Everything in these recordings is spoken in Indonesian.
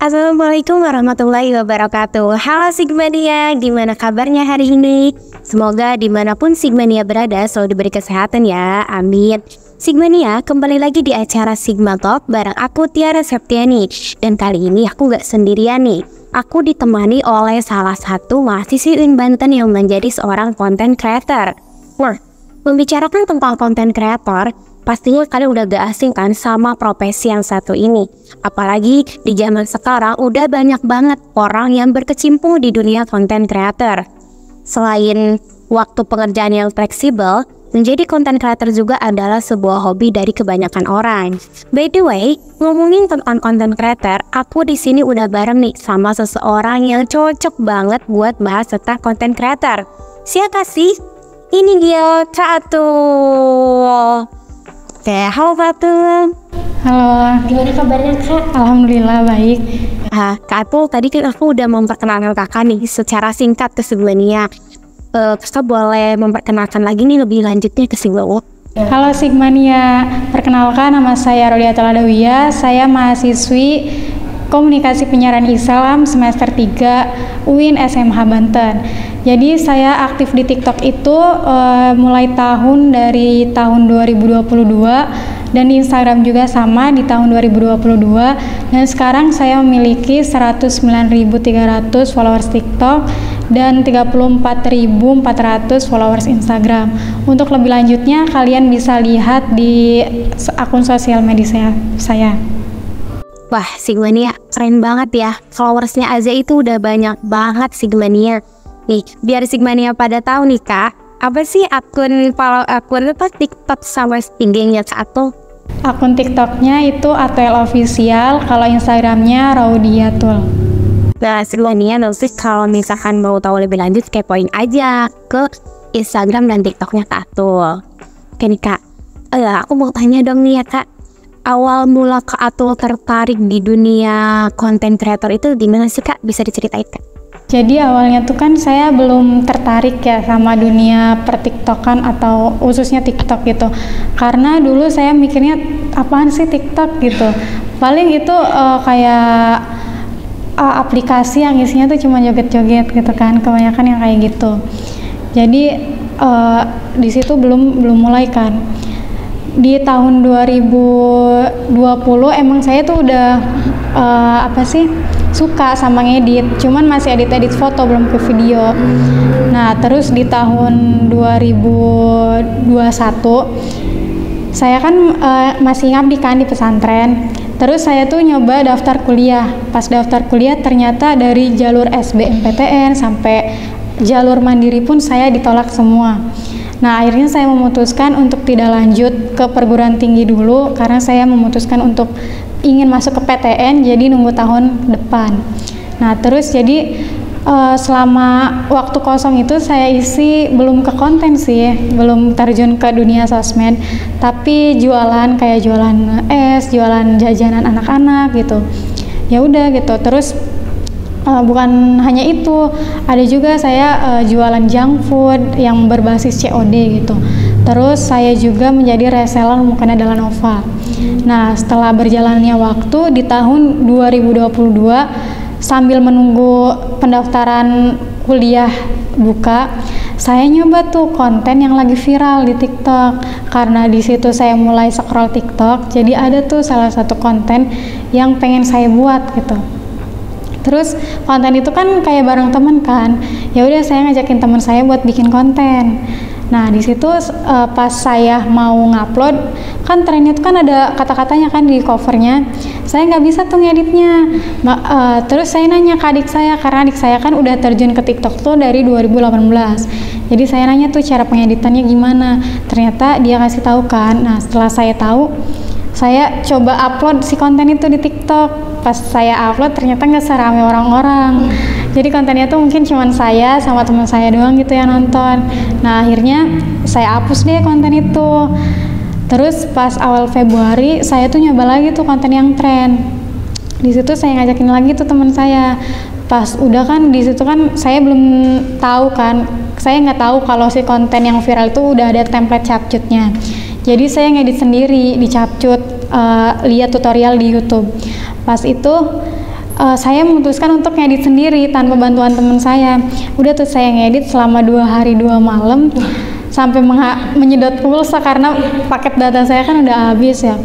Assalamualaikum warahmatullahi wabarakatuh. Halo Sigmania, gimana kabarnya hari ini? Semoga dimanapun Sigmania berada selalu diberi kesehatan ya, amin. Sigmania, kembali lagi di acara Sigma Talk bareng aku Tiara Septiani. Dan kali ini aku gak sendirian nih. Aku ditemani oleh salah satu mahasiswi UIN Banten yang menjadi seorang content creator. Wah, membicarakan tentang content creator, pastinya kalian udah gak asing kan sama profesi yang satu ini. Apalagi di zaman sekarang udah banyak banget orang yang berkecimpung di dunia content creator. Selain waktu pekerjaan yang fleksibel, menjadi content creator juga adalah sebuah hobi dari kebanyakan orang. By the way, ngomongin tentang content creator, aku di sini udah bareng nih sama seseorang yang cocok banget buat bahas tentang content creator. Siapa sih? Ini dia Kak Atul. Oke, halo Fatul. Halo, Gimana kabarnya Kak? alhamdulillah baik. Kak Atul, tadi kan aku udah memperkenalkan kakak nih secara singkat ke Sigmania. Kakak boleh memperkenalkan lagi nih lebih lanjutnya ke Sigmania. Halo Sigmania, perkenalkan nama saya Rodiatul Adawiyah, saya mahasiswi Komunikasi Penyiaran Islam semester 3 UIN SMH Banten. Jadi saya aktif di TikTok itu mulai dari tahun 2022 dan di Instagram juga sama di tahun 2022, dan sekarang saya memiliki 109.300 followers TikTok dan 34.400 followers Instagram. Untuk lebih lanjutnya kalian bisa lihat di akun sosial media saya. Wah, Sigmania keren banget ya. Followersnya aja itu udah banyak banget Sigmania. Nih, biar Sigmania pada tahu nih Kak, apa sih akun TikTok sama IG-nya Kak Atul? Akun TikToknya itu Atul Official, kalau Instagramnya Rodiatul. Nah, Sigmania nanti kalau misalkan mau tahu lebih lanjut, kepoin aja ke Instagram dan TikToknya Kak Atul. Oke nih Kak, aku mau tanya dong nih ya Kak, awal mula Kak Atul tertarik di dunia content creator itu gimana sih Kak? Bisa diceritain Kak? Jadi awalnya tuh kan saya belum tertarik ya sama dunia pertiktokan atau khususnya TikTok gitu. Karena dulu saya mikirnya apaan sih TikTok gitu. Paling itu kayak aplikasi yang isinya tuh cuma joget-joget gitu kan. Kebanyakan yang kayak gitu. Jadi di situ belum mulai kan. Di tahun 2020 emang saya tuh udah suka sama ngedit, cuman masih edit foto, belum ke video. Nah terus di tahun 2021 saya kan masih ngabdi kan di pesantren. Terus saya tuh nyoba daftar kuliah. Pas daftar kuliah ternyata dari jalur SBMPTN sampai jalur mandiri pun saya ditolak semua. Nah akhirnya saya memutuskan untuk tidak lanjut ke perguruan tinggi dulu, karena saya memutuskan untuk ingin masuk ke PTN, jadi nunggu tahun depan. Nah terus jadi selama waktu kosong itu saya isi belum ke konten sih, belum terjun ke dunia sosmed, tapi jualan kayak jualan es, jualan jajanan anak-anak gitu. Ya udah gitu. Terus bukan hanya itu, ada juga saya jualan junk food yang berbasis COD gitu. Terus saya juga menjadi reseller mukena Dalanova. Nah setelah berjalannya waktu di tahun 2022, sambil menunggu pendaftaran kuliah buka, saya nyoba tuh konten yang lagi viral di TikTok. Karena di situ saya mulai scroll TikTok, jadi ada tuh salah satu konten yang pengen saya buat gitu. Terus konten itu kan kayak bareng temen kan, ya udah saya ngajakin teman saya buat bikin konten. Nah di situ pas saya mau ngupload, kan trennya tuh kan ada kata-katanya kan di covernya. Saya nggak bisa tuh ngeditnya. Terus saya nanya ke adik saya, karena adik saya kan udah terjun ke TikTok tuh dari 2018. Jadi saya nanya tuh cara pengeditannya gimana. Ternyata dia kasih tahu kan. Nah setelah saya tahu, saya coba upload si konten itu di TikTok. Pas saya upload ternyata nggak serame orang-orang. Jadi kontennya tuh mungkin cuman saya sama teman saya doang gitu yang nonton. Nah akhirnya saya hapus deh konten itu. Terus pas awal Februari saya tuh nyoba lagi tuh konten yang tren. Di situ saya ngajakin lagi tuh teman saya. Pas udah kan di situ kan saya belum tahu kan, saya nggak tahu kalau si konten yang viral itu udah ada template capcutnya. Jadi saya ngedit sendiri di capcut, lihat tutorial di YouTube. Pas itu saya memutuskan untuk ngedit sendiri tanpa bantuan teman saya. Udah tuh saya ngedit selama 2 hari 2 malam sampai menyedot pulsa karena paket data saya kan udah habis ya.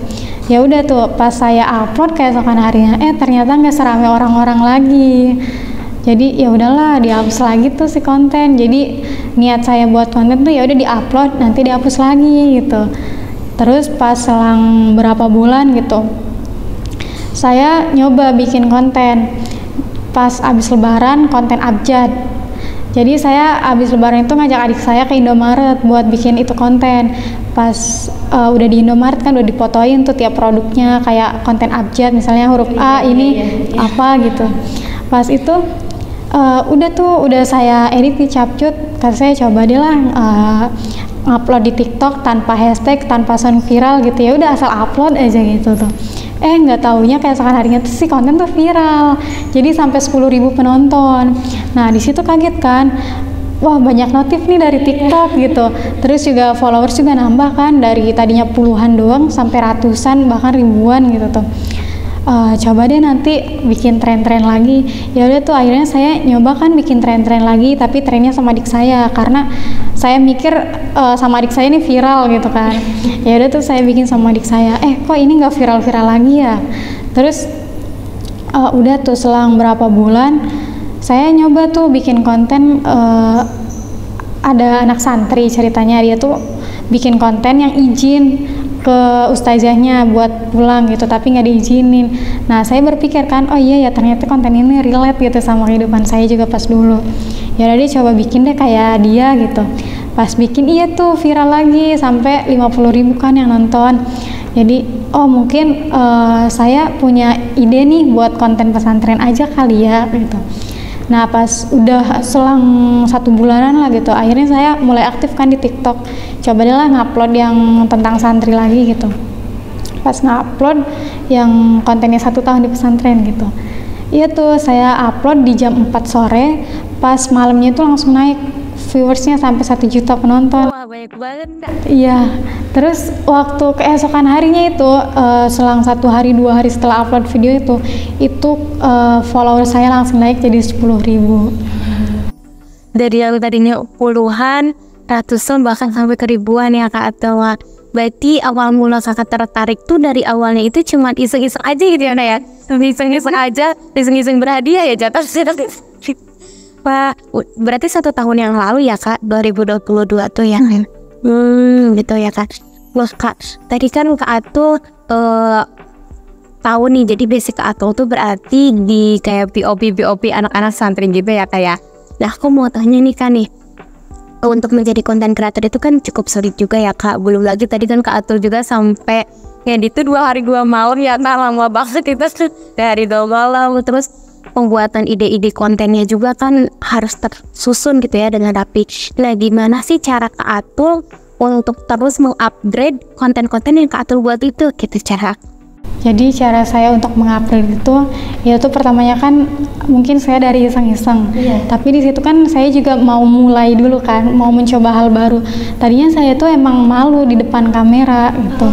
Ya udah tuh pas saya upload keesokan harinya ternyata nggak seramai orang-orang lagi. Jadi ya udahlah dihapus lagi tuh si konten. Jadi niat saya buat konten tuh ya udah diupload nanti dihapus lagi gitu. Terus pas selang berapa bulan gitu saya nyoba bikin konten pas abis lebaran, konten abjad. Jadi saya abis lebaran itu ngajak adik saya ke Indomaret buat bikin itu konten. Pas udah di Indomaret kan udah dipotoin tuh tiap produknya kayak konten abjad, misalnya huruf A ini apa gitu. Pas itu udah saya edit nih capcut, kata saya coba deh lah upload di TikTok tanpa hashtag, tanpa sound viral gitu, ya udah asal upload aja gitu tuh. Nggak taunya kayak sekarang harinya tuh si konten tuh viral, jadi sampai 10.000 penonton. Nah di situ kaget kan, wah banyak notif nih dari TikTok gitu. Terus juga followers juga nambah kan, dari tadinya puluhan doang sampai ratusan bahkan ribuan gitu tuh. Coba deh nanti bikin tren-tren lagi. Ya udah tuh akhirnya saya nyoba kan bikin tren-tren lagi, tapi trennya sama adik saya karena saya mikir sama adik saya ini viral gitu kan. Ya udah tuh saya bikin sama adik saya. Kok ini nggak viral-viral lagi ya? Terus udah tuh selang berapa bulan saya nyoba tuh bikin konten. Ada anak santri ceritanya, dia tuh bikin konten yang izin ke ustazahnya buat pulang gitu tapi nggak diizinin. Nah saya berpikir kan, oh iya ya ternyata konten ini relate gitu sama kehidupan saya juga pas dulu. Ya udah deh coba bikin deh kayak dia gitu. Pas bikin iya tuh viral lagi sampai 50.000 kan yang nonton. Jadi mungkin saya punya ide nih buat konten pesantren aja kali ya gitu. Nah pas udah selang 1 bulanan lah gitu, akhirnya saya mulai aktif kan di TikTok. Coba deh lah ngupload yang tentang santri lagi gitu. Pas ngupload yang kontennya 1 tahun di pesantren gitu. Iya tuh saya upload di jam 4 sore, pas malamnya itu langsung naik viewersnya sampai 1 juta penonton. Wah banyak banget. Iya, terus waktu keesokan harinya itu selang 1 hari 2 hari setelah upload video itu follower saya langsung naik jadi 10.000. Dari yang tadinya puluhan, ratusan bahkan sampai ke ribuan ya Kak Atul. Berarti awal mula Kakak tertarik tuh dari awalnya itu cuma iseng-iseng aja gitu ya Nak ya? Iseng-iseng aja, iseng-iseng berhadiah ya jatuh. Wah, berarti 1 tahun yang lalu ya Kak, 2022 tuh ya. Gitu ya Kak. Wah Kak, tadi kan Kak Atul tahu nih, jadi basic Kak Atul tuh berarti di kayak POP anak-anak santri gitu ya Kak ya. Nah aku mau tanya nih Kak nih, untuk menjadi konten kreator itu kan cukup sulit juga ya Kak. Belum lagi tadi kan Kak Atul juga sampai ngedit itu 2 hari 2 malam ya Kak, lama banget itu dari 2 malam. Terus pembuatan ide-ide kontennya juga kan harus tersusun gitu ya dengan rapi. Nah gimana sih cara Kak Atul untuk terus mengupgrade konten-konten yang Kak Atul buat itu gitu cara? Jadi cara saya untuk mengupgrade itu pertamanya kan mungkin saya dari iseng-iseng. Tapi di situ kan saya juga mau mulai dulu kan, mau mencoba hal baru. Tadinya saya tuh emang malu di depan kamera gitu.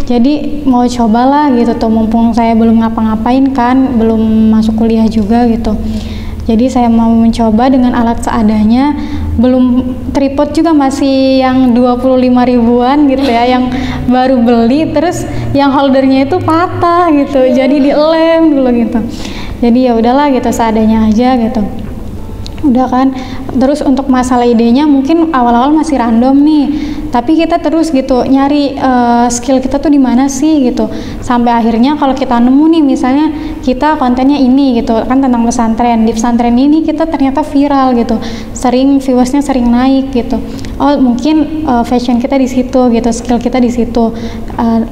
Jadi mau cobalah gitu tuh, mumpung saya belum ngapa-ngapain kan, belum masuk kuliah juga gitu. Jadi saya mau mencoba dengan alat seadanya, belum tripod juga masih yang 25 ribuan gitu ya, yang baru beli, terus yang holdernya itu patah gitu, jadi dilem dulu gitu. Jadi ya udahlah gitu, seadanya aja gitu. Udah kan, terus untuk masalah idenya mungkin awal-awal masih random nih, tapi kita terus gitu nyari skill kita tuh di mana sih gitu, sampai akhirnya kalau kita nemu nih misalnya kita kontennya ini gitu kan tentang pesantren, di pesantren ini kita ternyata viral gitu, sering viewersnya sering naik gitu, oh mungkin fashion kita di situ gitu, skill kita di situ.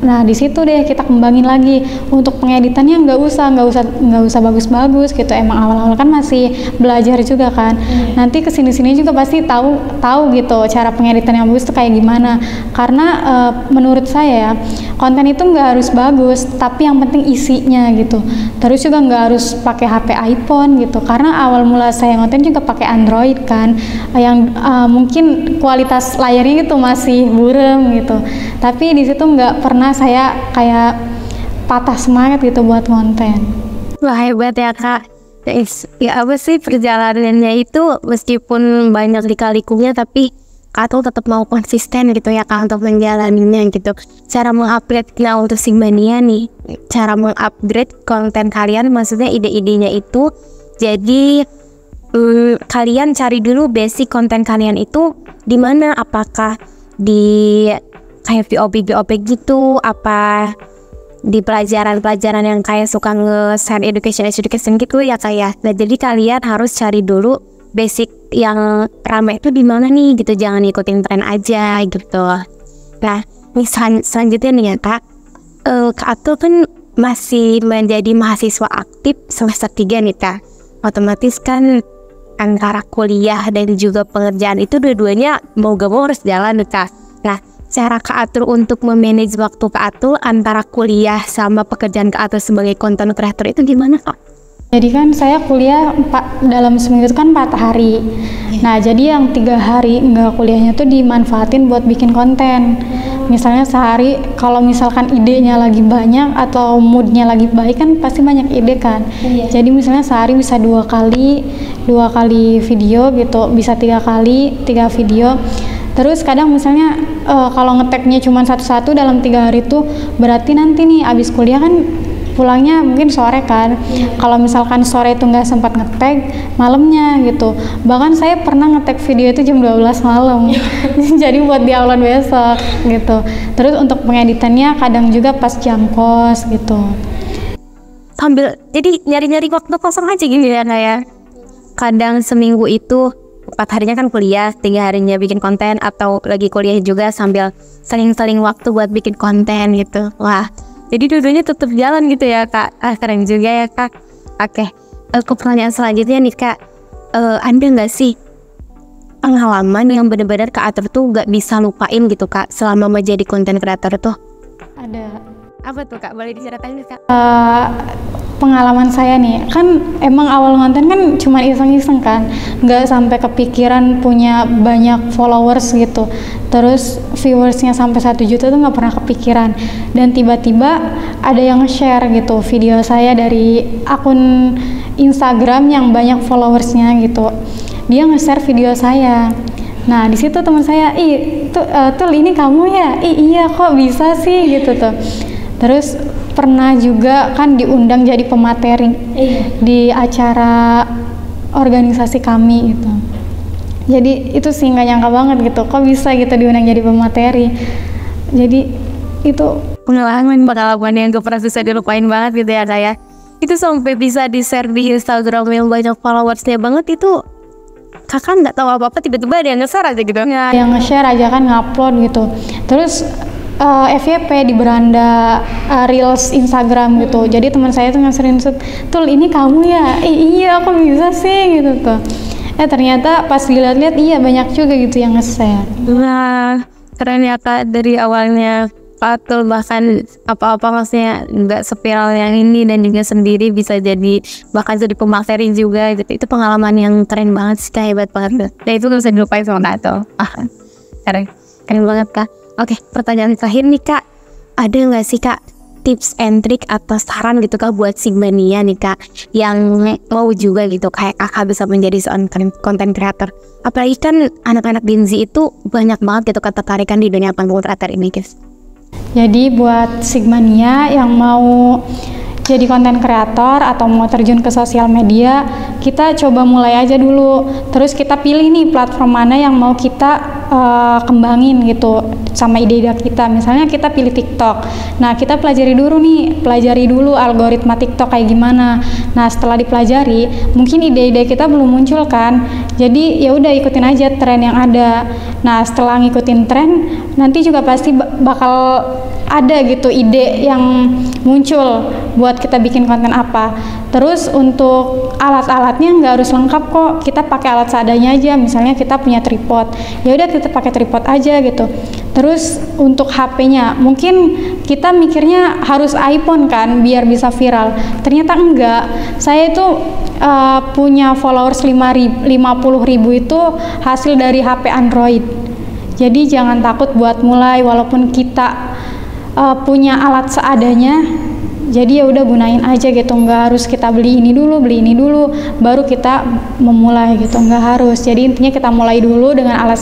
Nah di situ deh kita kembangin lagi. Untuk pengeditannya nggak usah bagus-bagus gitu, emang awal-awal kan masih belajar juga kan. Nanti kesini-sini juga pasti tahu gitu cara pengeditan yang bagus tuh kayak gimana. Karena menurut saya konten itu nggak harus bagus, tapi yang penting isinya gitu. Terus juga nggak harus pakai HP iPhone gitu, karena awal mula saya konten juga pakai Android kan, yang mungkin kualitas layarnya itu masih buram gitu. Tapi di situ nggak pernah saya kayak patah semangat gitu buat konten. Wah, hebat ya Kak. Ya apa sih, perjalanannya itu meskipun banyak lika-likunya tapi Kak Atul tetap mau konsisten gitu ya Kak untuk menjalaninya gitu. Cara mengupgrade untuk Sigmania nih, cara mengupgrade konten kalian, maksudnya ide-idenya itu. Jadi kalian cari dulu basic konten kalian itu di mana, apakah di kayak VOP gitu, apa di pelajaran-pelajaran yang kayak suka nge-share education gitu ya kayak. Nah, jadi kalian harus cari dulu basic yang rame itu di mana nih gitu, jangan ikutin tren aja gitu. Nah, selanjutnya nih ya Kak, Kak Atul kan masih menjadi mahasiswa aktif semester 3 nih Kak. Otomatis kan antara kuliah dan juga pengerjaan itu dua-duanya mau gak mau harus jalan nih Kak. Nah, cara Kak Atul untuk memanage waktu Kak Atul antara kuliah sama pekerjaan Kak Atul sebagai content creator itu gimana Kak? Jadi kan saya kuliah dalam seminggu itu kan 4 hari. Nah, jadi yang 3 hari enggak kuliahnya tuh dimanfaatin buat bikin konten. Misalnya sehari kalau misalkan idenya lagi banyak atau moodnya lagi baik kan pasti banyak ide kan. Jadi misalnya sehari bisa 2 kali video gitu, bisa 3 kali 3 video. Terus kadang misalnya kalau ngeteknya cuma satu-satu dalam 3 hari itu berarti nanti nih abis kuliah kan pulangnya mungkin sore kan. Kalau misalkan sore itu nggak sempat ngetek, malamnya gitu. Bahkan saya pernah ngetek video itu jam 12 malam. Jadi buat di-upload besok gitu. Terus untuk pengeditannya kadang juga pas jam kos gitu. Sambil jadi nyari-nyari waktu kosong aja gitu ya kayak. Kadang seminggu itu 4 harinya kan kuliah, 3 harinya bikin konten, atau lagi kuliah juga sambil seling-seling waktu buat bikin konten gitu. Wah, jadi dua-duanya tetap jalan gitu ya Kak. Keren juga ya Kak. Oke, ke pertanyaan selanjutnya nih Kak. Ada nggak sih pengalaman yang benar-benar Kak Atul tuh nggak bisa lupain gitu Kak selama menjadi konten creator tuh? Ada. Apa tuh Kak? Boleh diceritain nih Kak? Pengalaman saya nih, kan emang awal konten kan cuma iseng-iseng kan, nggak sampai kepikiran punya banyak followers gitu. Terus viewersnya sampai 1 juta tuh nggak pernah kepikiran. Dan tiba-tiba ada yang nge-share gitu video saya dari akun Instagram yang banyak followersnya gitu. Dia nge-share video saya. Nah, di situ teman saya, Tul ini kamu ya? Iya kok bisa sih gitu tuh. Terus pernah juga kan diundang jadi pemateri di acara organisasi kami gitu. Jadi itu sih nggak nyangka banget gitu, kok bisa gitu diundang jadi pemateri. Jadi itu pengalaman yang gak pernah bisa dilupain banget gitu ya saya. Itu sampai bisa di-share di Instagram yang banyak followersnya banget itu. Kakak nggak tahu apa-apa tiba-tiba ada yang nge-share aja gitu. Yang nge-share aja kan, ngupload gitu. Terus FYP di beranda Reels Instagram gitu. Jadi teman saya tuh nge-share, Tul ini kamu ya? Iya aku bisa sih gitu tuh. Ternyata pas dilihat-lihat iya banyak juga gitu yang nge-share. Nah, keren ya Kak, dari awalnya Kak Atul bahkan apa-apa maksudnya nggak spiral yang ini dan juga sendiri bisa jadi bahkan jadi pemateri juga gitu. Itu pengalaman yang keren banget sih Kak, hebat banget. Dan itu gak bisa dilupain sama Kak Atul. Keren banget Kak. Oke, pertanyaan terakhir nih Kak, ada nggak sih Kak tips and trick atau saran gitu Kak buat Sigmania nih Kak yang mau juga gitu kayak Kakak bisa menjadi seorang content creator? Apalagi kan anak-anak Gen Z itu banyak banget gitu ketertarikan di dunia content creator ini guys. Jadi buat Sigmania yang mau jadi konten kreator atau mau terjun ke sosial media, kita coba mulai aja dulu. Terus kita pilih nih platform mana yang mau kita kembangin gitu sama ide-ide kita. Misalnya kita pilih TikTok. Nah, kita pelajari dulu algoritma TikTok kayak gimana. Nah, setelah dipelajari, mungkin ide-ide kita belum muncul kan. Jadi ya udah ikutin aja tren yang ada. Nah, setelah ngikutin tren, nanti juga pasti bakal ada gitu ide yang muncul buat kita bikin konten apa. Terus untuk alat-alatnya nggak harus lengkap kok, kita pakai alat seadanya aja. Misalnya kita punya tripod, ya udah kita pakai tripod aja gitu. Terus untuk HP-nya, mungkin kita mikirnya harus iPhone kan biar bisa viral. Ternyata enggak. Saya itu punya followers 50.000 itu hasil dari HP Android. Jadi jangan takut buat mulai, walaupun kita punya alat seadanya, Jadi ya udah gunain aja gitu, nggak harus kita beli ini dulu baru kita memulai gitu, nggak harus. Jadi intinya kita mulai dulu dengan alat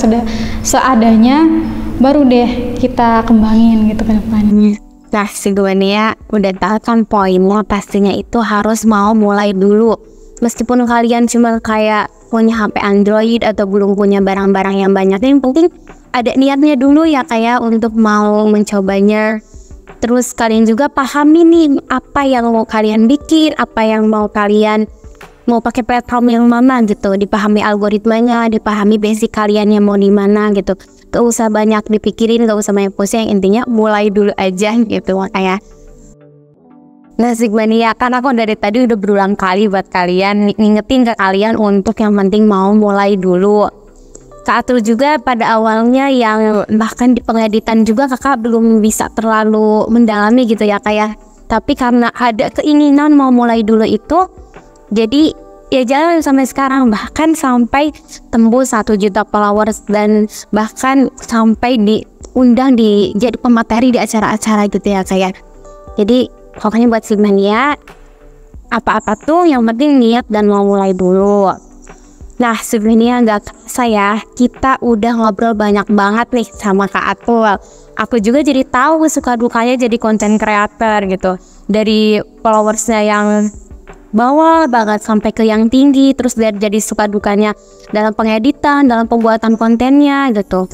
seadanya, baru deh kita kembangin gitu ke depan. Nah, Sigmania udah tahu kan poinnya, pastinya itu harus mau mulai dulu. Meskipun kalian cuma kayak punya HP Android atau belum punya barang-barang yang banyak, yang penting ada niatnya dulu ya kayak untuk mau mencobanya. Terus kalian juga pahami nih apa yang mau kalian bikin, apa yang mau kalian mau pakai platform yang mana gitu, dipahami algoritmanya, dipahami basic kalian yang mau di mana gitu. Gak usah banyak dipikirin, gak usah banyak pusing, intinya mulai dulu aja gitu makanya. Nah Sigmania, kan aku dari tadi udah berulang kali buat kalian ngingetin ke kalian untuk yang penting mau mulai dulu. Kak Atul juga pada awalnya yang bahkan di pengeditan juga kakak belum bisa terlalu mendalami gitu ya kayak. Tapi karena ada keinginan mau mulai dulu itu, jadi ya jalan sampai sekarang, bahkan sampai tembus 1 juta followers dan bahkan sampai diundang jadi pemateri di acara-acara gitu ya kayak. Jadi pokoknya buat Sigmania apa-apa tuh yang penting niat dan mau mulai dulu. Nah sebenarnya nggak kerasa ya, kita udah ngobrol banyak banget nih sama Kak Atul. Aku juga jadi tahu suka dukanya jadi content creator gitu. Dari followersnya yang bawah banget sampai ke yang tinggi, terus jadi suka dukanya dalam pengeditan, dalam pembuatan kontennya gitu.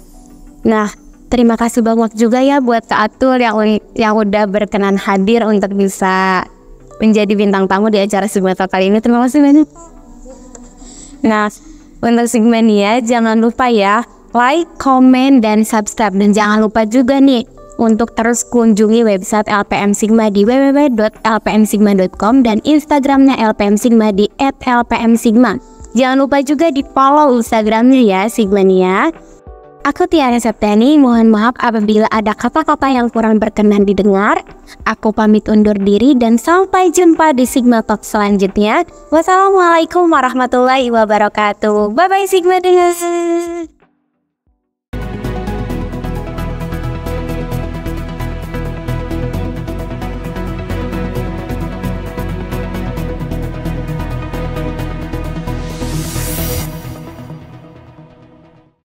Nah terima kasih banget juga ya buat Kak Atul yang udah berkenan hadir untuk bisa menjadi bintang tamu di acara Sigmania kali ini. Terima kasih banyak. Nah, untuk Sigmania jangan lupa ya like, komen, dan subscribe. Dan jangan lupa juga nih untuk terus kunjungi website LPM Sigma di www.lpmsigma.com dan Instagramnya LPM Sigma di @lpmsigma. Jangan lupa juga di follow Instagramnya ya Sigmania. Aku Tiara Septiani, mohon maaf apabila ada kata-kata yang kurang berkenan didengar. Aku pamit undur diri dan sampai jumpa di Sigma Talk selanjutnya. Wassalamualaikum warahmatullahi wabarakatuh. Bye bye Sigma.